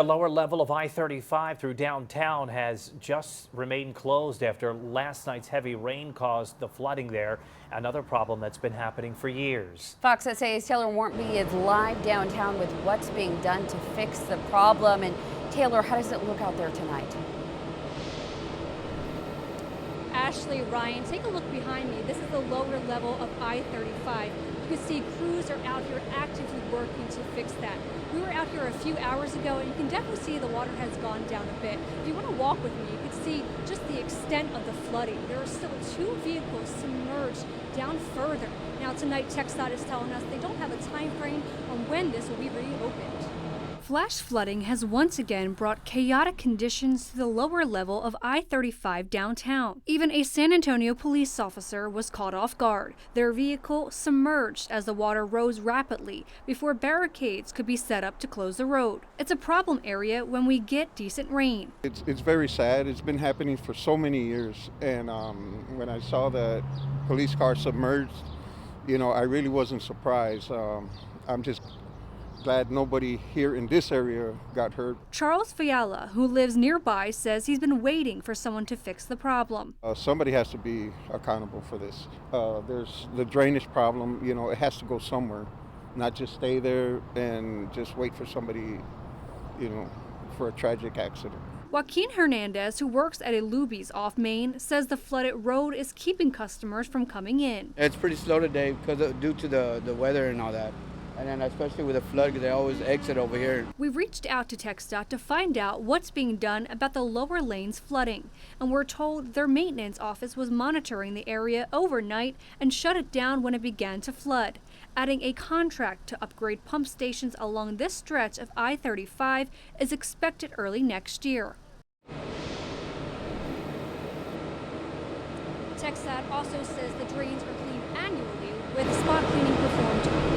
lower level of I-35 through downtown has just remained closed after last night's heavy rain caused the flooding there, another problem that's been happening for years. Fox SA's Taylor Warmby is live downtown with what's being done to fix the problem. And Taylor, how does it look out there tonight? Ashley, Ryan, take a look behind me. This is the lower level of I-35. You can see crews are out here actively working to fix that. We were out here a few hours ago, and you can definitely see the water has gone down a bit. If you want to walk with me, you can see just the extent of the flooding. There are still 2 vehicles submerged down further. Now tonight, TxDOT is telling us they don't have a time frame on when this will be reopened. Flash flooding has once again brought chaotic conditions to the lower level of I-35 downtown. Even a San Antonio police officer was caught off guard, their vehicle submerged as the water rose rapidly before barricades could be set up to close the road. It's a problem area when we get decent rain. It's very sad. It's been happening for so many years, and when I saw that police car submerged, I really wasn't surprised. I'm just glad nobody here in this area got hurt. Charles Fiala, who lives nearby, says he's been waiting for someone to fix the problem. Somebody has to be accountable for this. There's the drainage problem, it has to go somewhere, not just stay there and just wait for somebody, for a tragic accident. Joaquin Hernandez, who works at a Luby's off Main, says the flooded road is keeping customers from coming in. It's pretty slow today due to the weather and all that. And then especially with the flood, they always exit over here. We reached out to TxDOT to find out what's being done about the lower lanes flooding. And we're told their maintenance office was monitoring the area overnight and shut it down when it began to flood. Adding a contract to upgrade pump stations along this stretch of I-35 is expected early next year. TxDOT also says the drains are cleaned annually with spot cleaning performed